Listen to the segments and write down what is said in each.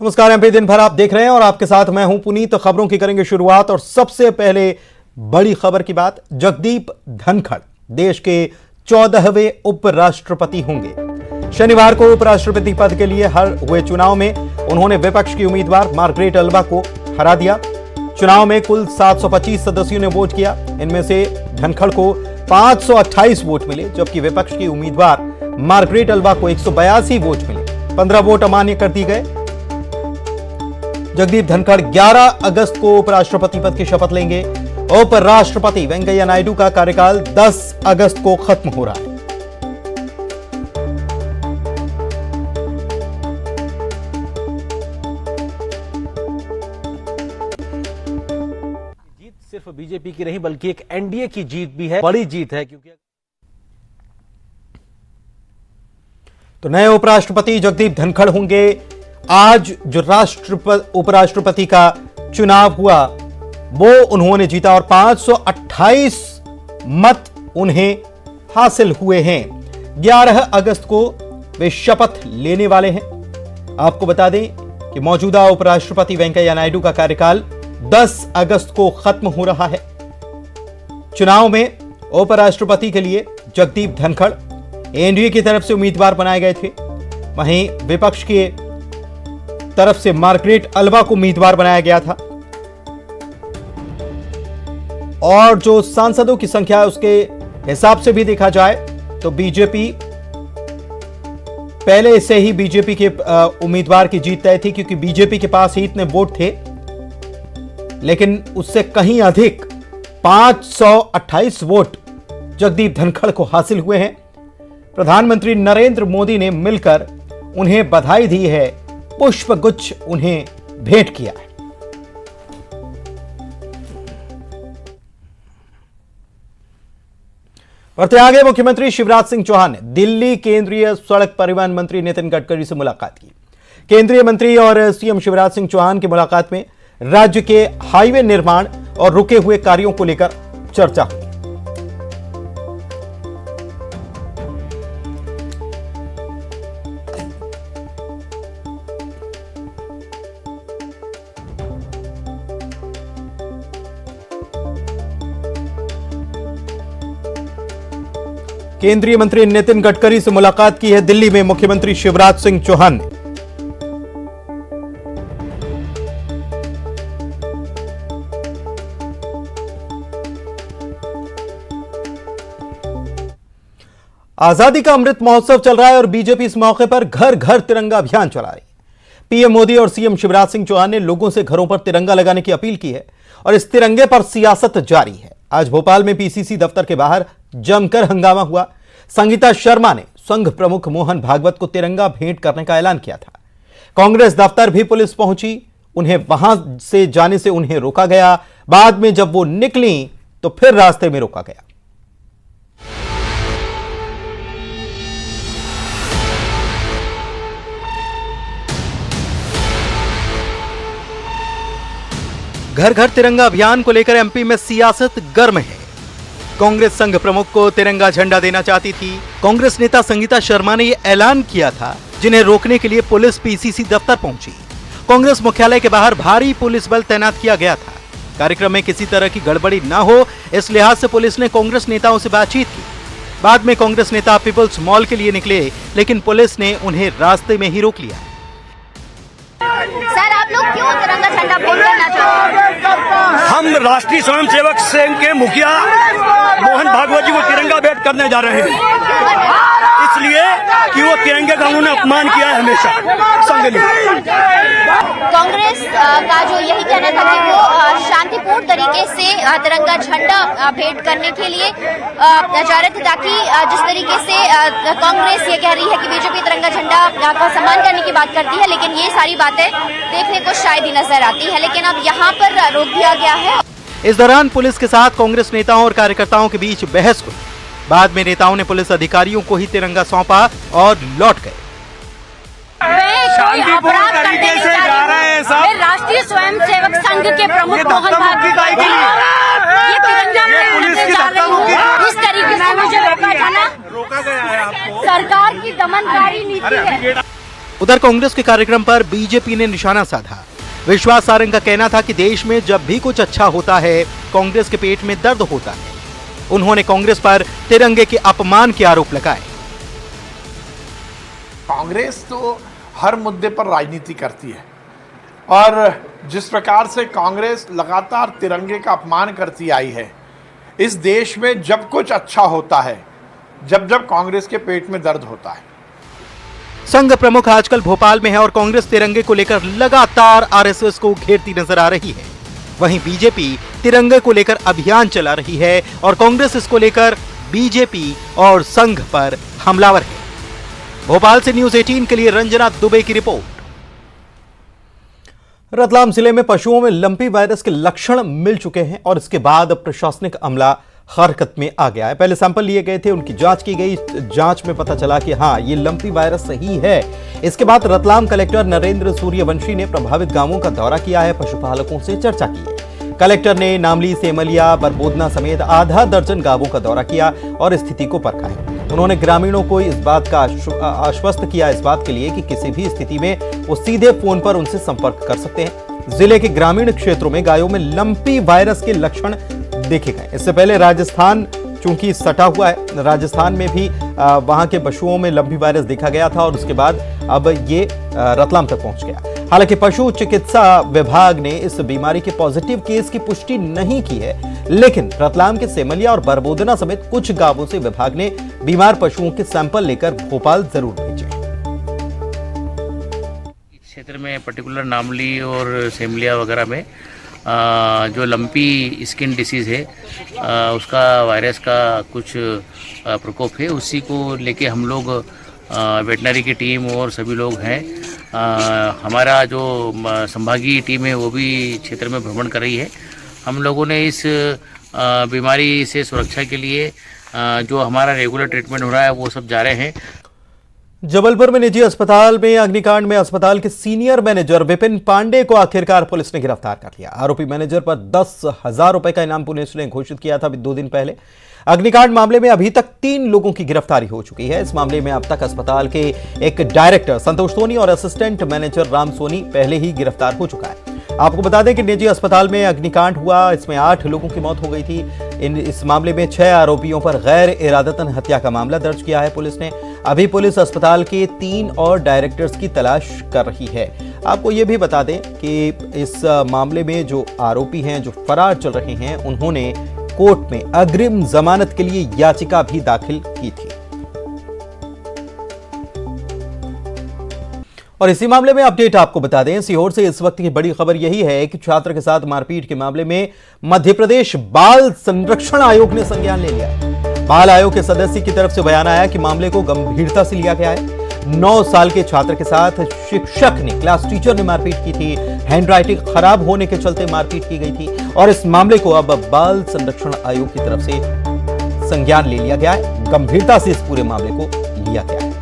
नमस्कार एमपी दिन भर आप देख रहे हैं और आपके साथ मैं हूं पुनीत। तो खबरों की करेंगे शुरुआत और सबसे पहले बड़ी खबर की बात। जगदीप धनखड़ देश के 14वें उपराष्ट्रपति होंगे। शनिवार को उपराष्ट्रपति पद के लिए हुए चुनाव में उन्होंने विपक्ष की उम्मीदवार मार्गरेट अल्वा को हरा दिया। चुनाव में कुल 725 सदस्यों ने वोट किया। इनमें से धनखड़ को 528 वोट मिले, जबकि विपक्ष की उम्मीदवार मार्गरेट अल्वा को 182 वोट मिले। 15 वोट अमान्य कर दिए गए। जगदीप धनखड़ 11 अगस्त को उपराष्ट्रपति पद की शपथ लेंगे। उपराष्ट्रपति वेंकैया नायडू का कार्यकाल 10 अगस्त को खत्म हो रहा है। जीत सिर्फ बीजेपी की नहीं बल्कि एक एनडीए की जीत भी है, बड़ी जीत है। क्योंकि तो नए उपराष्ट्रपति जगदीप धनखड़ होंगे। आज जो उपराष्ट्रपति का चुनाव हुआ वो उन्होंने जीता और 528 मत उन्हें हासिल हुए हैं। 11 अगस्त को वे शपथ लेने वाले हैं। आपको बता दें कि मौजूदा उपराष्ट्रपति वेंकैया नायडू का कार्यकाल 10 अगस्त को खत्म हो रहा है। चुनाव में उपराष्ट्रपति के लिए जगदीप धनखड़ एनडीए की तरफ से उम्मीदवार बनाए गए थे। वहीं विपक्ष के तरफ से मार्गरेट अल्वा को उम्मीदवार बनाया गया था। और जो सांसदों की संख्या है उसके हिसाब से भी देखा जाए तो बीजेपी पहले से ही बीजेपी के उम्मीदवार की जीत तय थी, क्योंकि बीजेपी के पास ही इतने वोट थे। लेकिन उससे कहीं अधिक 528 वोट जगदीप धनखड़ को हासिल हुए हैं। प्रधानमंत्री नरेंद्र मोदी ने मिलकर उन्हें बधाई दी है, पुष्प गुच्छ उन्हें भेंट किया है। बढ़ते आगे, मुख्यमंत्री शिवराज सिंह चौहान ने दिल्ली केंद्रीय सड़क परिवहन मंत्री नितिन गडकरी से मुलाकात की। केंद्रीय मंत्री और सीएम शिवराज सिंह चौहान की मुलाकात में राज्य के हाईवे निर्माण और रुके हुए कार्यों को लेकर चर्चा हुई। केंद्रीय मंत्री नितिन गडकरी से मुलाकात की है दिल्ली में मुख्यमंत्री शिवराज सिंह चौहान ने। आजादी का अमृत महोत्सव चल रहा है और बीजेपी इस मौके पर घर घर तिरंगा अभियान चला रही है। पीएम मोदी और सीएम शिवराज सिंह चौहान ने लोगों से घरों पर तिरंगा लगाने की अपील की है और इस तिरंगे पर सियासत जारी है। आज भोपाल में पीसीसी दफ्तर के बाहर जमकर हंगामा हुआ। संगीता शर्मा ने संघ प्रमुख मोहन भागवत को तिरंगा भेंट करने का ऐलान किया था। कांग्रेस दफ्तर भी पुलिस पहुंची। उन्हें वहां से जाने से उन्हें रोका गया। बाद में जब वो निकली तो फिर रास्ते में रोका गया। घर घर तिरंगा अभियान को लेकर एमपी में सियासत गर्म है। कांग्रेस संघ प्रमुख को तिरंगा झंडा देना चाहती थी। कांग्रेस नेता संगीता शर्मा ने यह ऐलान किया था, जिन्हें रोकने के लिए पुलिस पीसीसी दफ्तर पहुंची। कांग्रेस मुख्यालय के बाहर भारी पुलिस बल तैनात किया गया था। कार्यक्रम में किसी तरह की गड़बड़ी न हो, इस लिहाज से पुलिस ने कांग्रेस नेताओं से बातचीत की। बाद में कांग्रेस नेता पीपल्स मॉल के लिए निकले, लेकिन पुलिस ने उन्हें रास्ते में ही रोक लिया। सर, आप लोग क्यों तिरंगा झंडा भेंट करना चाहते हैं? हम राष्ट्रीय स्वयंसेवक संघ के मुखिया मोहन भागवत जी को तिरंगा भेंट करने जा रहे हैं, इसलिए कि वो तिरंगे का उन्होंने अपमान किया है हमेशा संघ ने। कांग्रेस का जो यही कहना था कि वो शांतिपूर्ण तरीके से तिरंगा झंडा भेंट करने के लिए जा रहे थे, ताकि जिस तरीके से कांग्रेस ये कह रही है कि बीजेपी तिरंगा झंडा का सम्मान करने की बात करती है, लेकिन ये सारी बातें देखने को शायद ही नजर आती है। लेकिन अब यहाँ पर रोक दिया गया है। इस दौरान पुलिस के साथ कांग्रेस नेताओं और कार्यकर्ताओं के बीच बहस हुई। बाद में नेताओं ने पुलिस अधिकारियों को ही तिरंगा सौंपा और लौट गए। शांतिपूर्ण तरीके से जा रहे हैं सब। राष्ट्रीय स्वयंसेवक संघ के प्रमुख मोहन भागवत ये तिरंगा पुलिस की धक्का इस तरीके से मुझे रोका जाना रोका गया है आपको। सरकार की दमनकारी नीति है। उधर कांग्रेस के कार्यक्रम पर बीजेपी ने निशाना साधा। विश्वास सारंग का कहना था कि देश में जब भी कुछ अच्छा होता है कांग्रेस के पेट में दर्द होता है। उन्होंने कांग्रेस पर तिरंगे के अपमान के आरोप लगाए। कांग्रेस तो हर मुद्दे पर राजनीति करती है और जिस प्रकार से कांग्रेस लगातार तिरंगे का अपमान करती आई है, इस देश में जब कुछ अच्छा होता है, जब जब कांग्रेस के पेट में दर्द होता है। संघ प्रमुख आजकल भोपाल में है और कांग्रेस तिरंगे को लेकर लगातार आरएसएस को घेरती नजर आ रही है। वहीं बीजेपी तिरंगे को लेकर अभियान चला रही है और कांग्रेस इसको लेकर बीजेपी और संघ पर हमलावर है। भोपाल से न्यूज 18 के लिए रंजना दुबे की रिपोर्ट। रतलाम जिले में पशुओं में लंपी वायरस के लक्षण मिल चुके हैं और इसके बाद प्रशासनिक अमला हरकत में आ गया है। पहले सैंपल लिए गए थे, उनकी जांच की गई। जांच में पता चला कि हां, ये लंपी वायरस सही है। इसके बाद रतलाम कलेक्टर नरेंद्र सूर्यवंशी ने प्रभावित गांवों का दौरा किया है, पशुपालकों से चर्चा की है। कलेक्टर ने नामली, सेमलिया, बरबोदना समेत आधा दर्जन गांवों का दौरा किया और स्थिति को परखा है। उन्होंने ग्रामीणों को इस बात का आश्वस्त किया इस बात के लिए कि किसी भी स्थिति में वो सीधे फोन पर उनसे संपर्क कर सकते हैं। जिले के ग्रामीण क्षेत्रों में गायों में लंपी वायरस के लक्षण देखे गए। इससे पहले राजस्थान चूंकि सटा हुआ है, राजस्थान में भी वहां के पशुओं में लंपी वायरस देखा गया था और उसके बाद अब ये रतलाम तक पहुंच गया। हालांकि पशु चिकित्सा विभाग ने इस बीमारी के पॉजिटिव केस की पुष्टि नहीं की है, लेकिन रतलाम के सेमलिया और बरबोदना समेत कुछ गांवों से विभाग ने बीमार पशुओं के सैंपल लेकर भोपाल जरूर भेजे। क्षेत्र में पर्टिकुलर नामली और सेमलिया वगैरह में जो लंपी स्किन डिसीज़ है, उसका वायरस का कुछ प्रकोप है। उसी को लेके हम लोग वेटनरी की टीम और सभी लोग हैं। हमारा जो संभागीय टीम है वो भी क्षेत्र में भ्रमण कर रही है। हम लोगों ने इस बीमारी से सुरक्षा के लिए जो हमारा रेगुलर ट्रीटमेंट हो रहा है वो सब जा रहे हैं। जबलपुर में निजी अस्पताल में अग्निकांड में अस्पताल के सीनियर मैनेजर विपिन पांडे को आखिरकार पुलिस ने गिरफ्तार कर लिया। आरोपी मैनेजर पर 10,000 रुपए का इनाम पुलिस ने घोषित किया था 2 दिन पहले। अग्निकांड मामले में अभी तक 3 लोगों की गिरफ्तारी हो चुकी है। इस मामले में अब तक अस्पताल के एक डायरेक्टर संतोष सोनी और असिस्टेंट मैनेजर राम सोनी पहले ही गिरफ्तार हो चुका है। आपको बता दें कि निजी अस्पताल में अग्निकांड हुआ, इसमें 8 लोगों की मौत हो गई थी। इस मामले में 6 आरोपियों पर गैर इरादतन हत्या का मामला दर्ज किया है पुलिस ने। अभी पुलिस अस्पताल के 3 और डायरेक्टर्स की तलाश कर रही है। आपको यह भी बता दें कि इस मामले में जो आरोपी हैं, जो फरार चल रहे हैं, उन्होंने कोर्ट में अग्रिम जमानत के लिए याचिका भी दाखिल की थी। और इसी मामले में अपडेट आपको बता दें, सीहोर से इस वक्त की बड़ी खबर यही है कि छात्र के साथ मारपीट के मामले में मध्य प्रदेश बाल संरक्षण आयोग ने संज्ञान ले लिया है। बाल आयोग के सदस्य की तरफ से बयान आया कि मामले को गंभीरता से लिया गया है। 9 साल के छात्र के साथ शिक्षक ने, क्लास टीचर ने मारपीट की थी। हैंडराइटिंग खराब होने के चलते मारपीट की गई थी और इस मामले को अब बाल संरक्षण आयोग की तरफ से संज्ञान ले लिया गया है। गंभीरता से इस पूरे मामले को लिया गया है।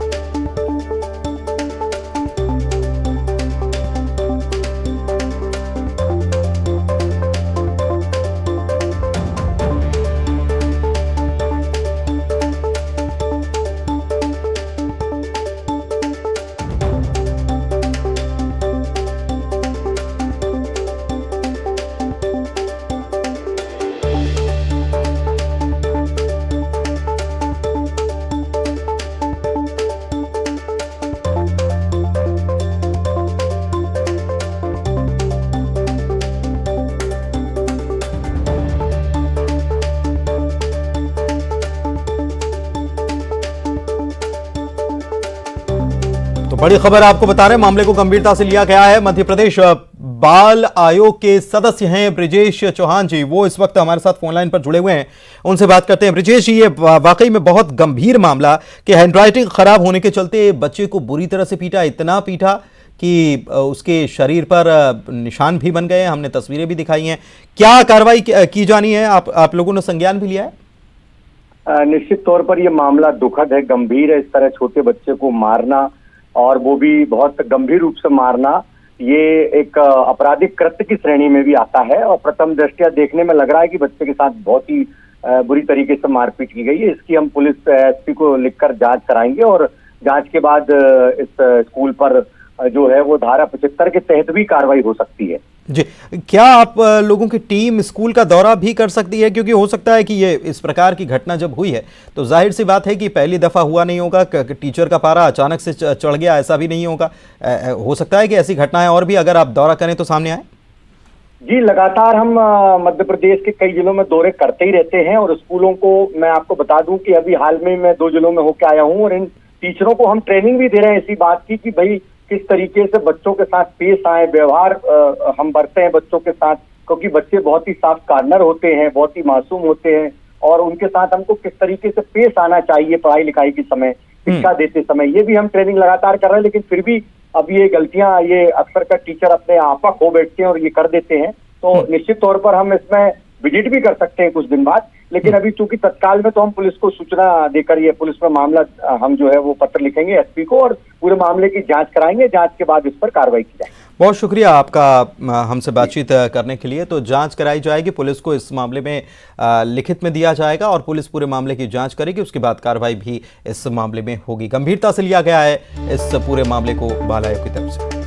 बड़ी खबर आपको बता रहे हैं, मामले को गंभीरता से लिया गया है। मध्य प्रदेश बाल आयोग के सदस्य हैं ब्रिजेश चौहान जी, वो इस वक्त हमारे साथ फोन लाइन पर जुड़े हुए हैं, उनसे बात करते हैं। ब्रिजेश जी, ये वाकई में बहुत गंभीर मामला कि हैंडराइटिंग खराब होने के चलते बच्चे को बुरी तरह से पीटा, इतना पीटा कि उसके शरीर पर निशान भी बन गए। हमने तस्वीरें भी दिखाई हैं। क्या कार्रवाई की जानी है? आप लोगों ने संज्ञान भी लिया है? निश्चित तौर पर यह मामला दुखद है, गंभीर है। इस तरह छोटे बच्चे को मारना और वो भी बहुत गंभीर रूप से मारना, ये एक आपराधिक कृत्य की श्रेणी में भी आता है और प्रथम दृष्टया देखने में लग रहा है कि बच्चे के साथ बहुत ही बुरी तरीके से मारपीट की गई है। इसकी हम पुलिस एसपी को लिखकर जांच कराएंगे और जांच के बाद इस स्कूल पर जो है वो धारा 75 के तहत भी कार्रवाई हो सकती है। जी, क्या आप लोगों की टीम स्कूल का दौरा भी कर सकती है? क्योंकि हो सकता है कि ये इस प्रकार की घटना जब हुई है तो जाहिर सी बात है कि पहली दफा हुआ नहीं होगा, टीचर का पारा अचानक से चढ़ गया, ऐसा भी नहीं होगा। हो सकता है कि ऐसी घटनाएं और भी अगर आप दौरा करें तो सामने आए। जी, लगातार हम मध्य प्रदेश के कई जिलों में दौरे करते ही रहते हैं और स्कूलों को मैं आपको बता दूं कि अभी हाल में मैं 2 जिलों में होकर आया हूं और इन टीचरों को हम ट्रेनिंग भी दे रहे हैं इसी बात की कि भाई किस तरीके से बच्चों के साथ पेश आए, व्यवहार हम बरते हैं बच्चों के साथ, क्योंकि बच्चे बहुत ही साफ कार्नर होते हैं, बहुत ही मासूम होते हैं और उनके साथ हमको किस तरीके से पेश आना चाहिए पढ़ाई लिखाई के समय, शिक्षा देते समय, ये भी हम ट्रेनिंग लगातार कर रहे हैं। लेकिन फिर भी अब ये गलतियां ये अक्सर का टीचर अपने आपा खो बैठते हैं और ये कर देते हैं, तो निश्चित तौर पर हम इसमें विजिट भी कर सकते हैं कुछ दिन बाद। लेकिन अभी चूंकि तत्काल में तो हम पुलिस को सूचना देकर ये पुलिस में मामला हम जो है वो पत्र लिखेंगे एसपी को और पूरे मामले की जांच कराएंगे, जांच के बाद इस पर कार्रवाई की जाएगी। बहुत शुक्रिया आपका हमसे बातचीत करने के लिए। तो जांच कराई जाएगी, पुलिस को इस मामले में लिखित में दिया जाएगा और पुलिस पूरे मामले की जांच करेगी, उसके बाद कार्रवाई भी इस मामले में होगी। गंभीरता से लिया गया है इस पूरे मामले को बाल आयोग की तरफ से।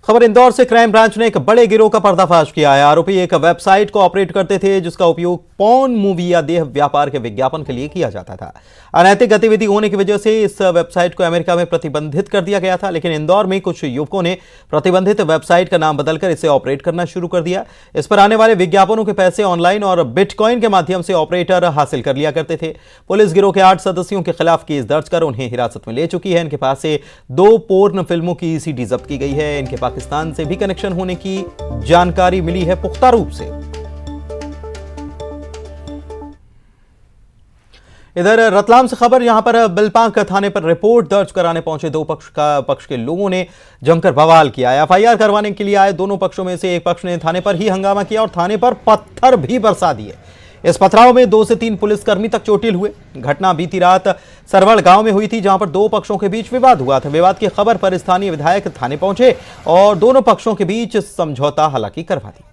खबर इंदौर से, क्राइम ब्रांच ने एक बड़े गिरोह का पर्दाफाश किया है। आरोपी एक वेबसाइट को ऑपरेट करते थे जिसका उपयोग पॉर्न मूवी या देह व्यापार के विज्ञापन के लिए किया जाता था। अनैतिक गतिविधि होने की वजह से इस वेबसाइट को अमेरिका में प्रतिबंधित कर दिया गया था, लेकिन इंदौर में कुछ युवकों ने प्रतिबंधित वेबसाइट का नाम बदलकर इसे ऑपरेट करना शुरू कर दिया। इस पर आने वाले विज्ञापनों के पैसे ऑनलाइन और बिटकॉइन के माध्यम से ऑपरेटर हासिल कर लिया करते थे। पुलिस गिरोह के 8 सदस्यों के खिलाफ केस दर्ज कर उन्हें हिरासत में ले चुकी है। इनके पास से 2 पोर्न फिल्मों की सीडी जब्त की गई है। इनके पाकिस्तान से भी कनेक्शन होने की जानकारी मिली है पुख्ता रूप से। इधर रतलाम से खबर, यहां पर बिलपांक थाने पर रिपोर्ट दर्ज कराने पहुंचे 2 पक्ष के लोगों ने जमकर बवाल किया। एफआईआर करवाने के लिए आए दोनों पक्षों में से एक पक्ष ने थाने पर ही हंगामा किया और थाने पर पत्थर भी बरसा दिए। इस पथराव में 2 से 3 पुलिसकर्मी तक चोटिल हुए। घटना बीती रात सरवड़ गांव में हुई थी, जहां पर 2 पक्षों के बीच विवाद हुआ था। विवाद की खबर पर स्थानीय विधायक थाने पहुंचे और दोनों पक्षों के बीच समझौता हालांकि करवा दी।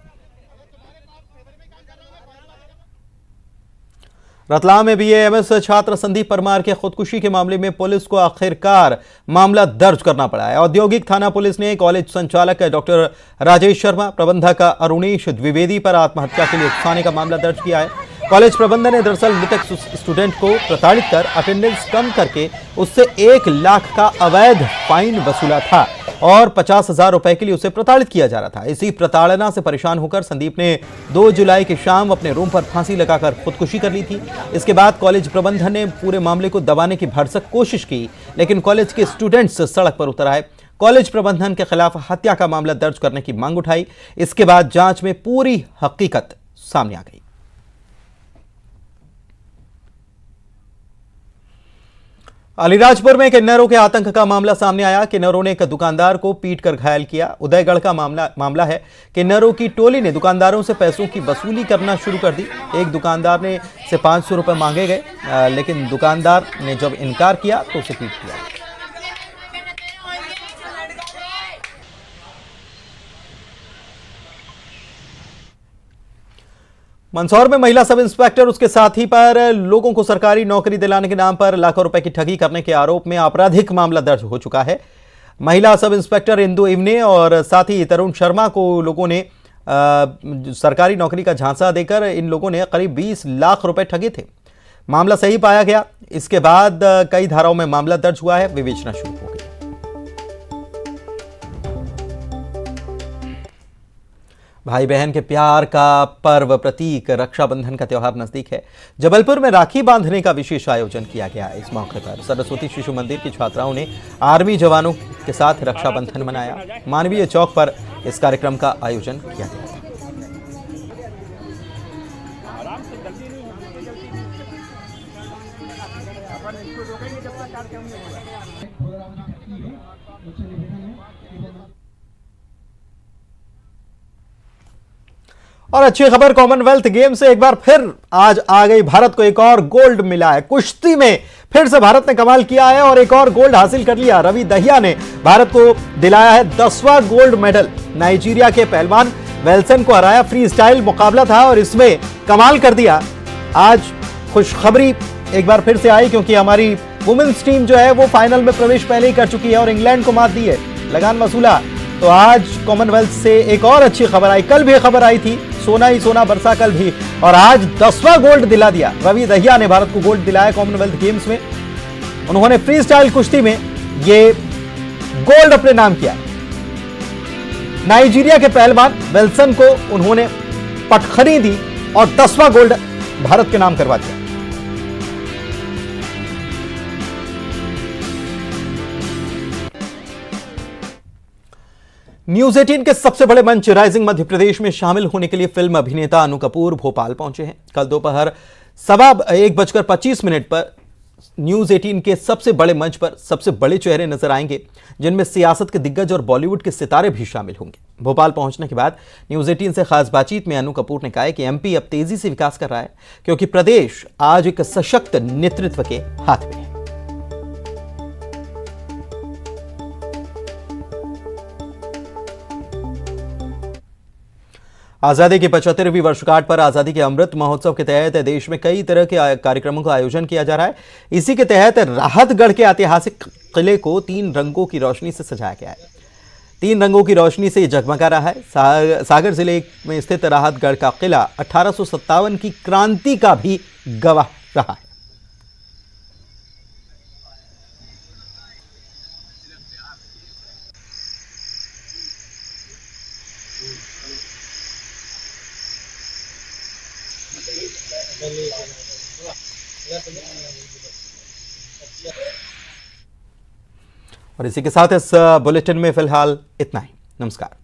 रतलाम में बीएएमएस छात्र संदीप परमार के खुदकुशी के मामले में पुलिस को आखिरकार मामला दर्ज करना पड़ा है। औद्योगिक थाना पुलिस ने कॉलेज संचालक डॉक्टर राजेश शर्मा, प्रबंधक अरुणेश द्विवेदी पर आत्महत्या के लिए उकसाने का मामला दर्ज किया है। कॉलेज प्रबंधन ने दरअसल मृतक स्टूडेंट को प्रताड़ित कर अटेंडेंस कम करके उससे 1 लाख का अवैध फाइन वसूला था और 50,000 रुपए के लिए उसे प्रताड़ित किया जा रहा था। इसी प्रताड़ना से परेशान होकर संदीप ने 2 जुलाई की शाम अपने रूम पर फांसी लगाकर खुदकुशी कर ली थी। इसके बाद कॉलेज प्रबंधन ने पूरे मामले को दबाने की भरसक कोशिश की, लेकिन कॉलेज के स्टूडेंट्स सड़क पर उतर आए। कॉलेज प्रबंधन के खिलाफ हत्या का मामला दर्ज करने की मांग उठाई। इसके बाद जांच में पूरी हकीकत सामने आ गई। अलीराजपुर में किन्नरों के आतंक का मामला सामने आया। किन्नरों ने एक दुकानदार को पीटकर घायल किया। उदयगढ़ का मामला है। किन्नरों की टोली ने दुकानदारों से पैसों की वसूली करना शुरू कर दी। एक दुकानदार ने से 500 रुपए मांगे गए, लेकिन दुकानदार ने जब इनकार किया तो उसे पीट दिया। मंदसौर में महिला सब इंस्पेक्टर उसके साथी पर लोगों को सरकारी नौकरी दिलाने के नाम पर लाखों रुपए की ठगी करने के आरोप में आपराधिक मामला दर्ज हो चुका है। महिला सब इंस्पेक्टर इंदु इवने और साथी तरुण शर्मा को लोगों ने सरकारी नौकरी का झांसा देकर इन लोगों ने करीब 20 लाख रुपए ठगे थे। मामला सही पाया गया। इसके बाद कई धाराओं में मामला दर्ज हुआ है, विवेचना शुरू हो गई। भाई बहन के प्यार का पर्व प्रतीक रक्षाबंधन का त्यौहार नजदीक है। जबलपुर में राखी बांधने का विशेष आयोजन किया गया। इस मौके पर सरस्वती शिशु मंदिर की छात्राओं ने आर्मी जवानों के साथ रक्षाबंधन मनाया। मानवीय चौक पर इस कार्यक्रम का आयोजन किया गया। और अच्छी खबर, कॉमनवेल्थ गेम से एक बार फिर आज आ गई। भारत को एक और गोल्ड मिला है। कुश्ती में फिर से भारत ने कमाल किया है और एक और गोल्ड हासिल कर लिया। रवि दहिया ने भारत को दिलाया है 10वां गोल्ड मेडल। नाइजीरिया के पहलवान वेल्सन को हराया। फ्री स्टाइल मुकाबला था और इसमें कमाल कर दिया। आज खुशखबरी एक बार फिर से आई, क्योंकि हमारी वुमेन्स टीम जो है वो फाइनल में प्रवेश पहले ही कर चुकी है और इंग्लैंड को मात दी है, लगान वसूला। तो आज कॉमनवेल्थ से एक और अच्छी खबर आई, कल भी खबर आई थी, सोना ही सोना बरसा कल भी, और आज 10वां गोल्ड दिला दिया। रवि दहिया ने भारत को गोल्ड दिलाया कॉमनवेल्थ गेम्स में। उन्होंने फ्री स्टाइल कुश्ती में ये गोल्ड अपने नाम किया। नाइजीरिया के पहलवान विल्सन को उन्होंने पटखनी दी और 10वां गोल्ड भारत के नाम करवा दिया। न्यूज 18 के सबसे बड़े मंच राइजिंग मध्य प्रदेश में शामिल होने के लिए फिल्म अभिनेता अनु कपूर भोपाल पहुंचे हैं। कल दोपहर 1:25 पर न्यूज 18 के सबसे बड़े मंच पर सबसे बड़े चेहरे नजर आएंगे, जिनमें सियासत के दिग्गज और बॉलीवुड के सितारे भी शामिल होंगे। भोपाल पहुंचने के बाद न्यूज 18 से खास बातचीत में अनु कपूर ने कहा है कि एमपी अब तेजी से विकास कर रहा है, क्योंकि प्रदेश आज एक सशक्त नेतृत्व के हाथ में है। आजादी की 75वीं वर्षगांठ पर आजादी के अमृत महोत्सव के तहत देश में कई तरह के कार्यक्रमों का आयोजन किया जा रहा है। इसी के तहत राहतगढ़ के ऐतिहासिक किले को 3 रंगों की रोशनी से सजाया गया है। 3 रंगों की रोशनी से जगमगा रहा है। सागर जिले में स्थित राहतगढ़ का किला 1857 की क्रांति का भी गवाह रहा है। और इसी के साथ इस बुलेटिन में फिलहाल इतना ही। नमस्कार।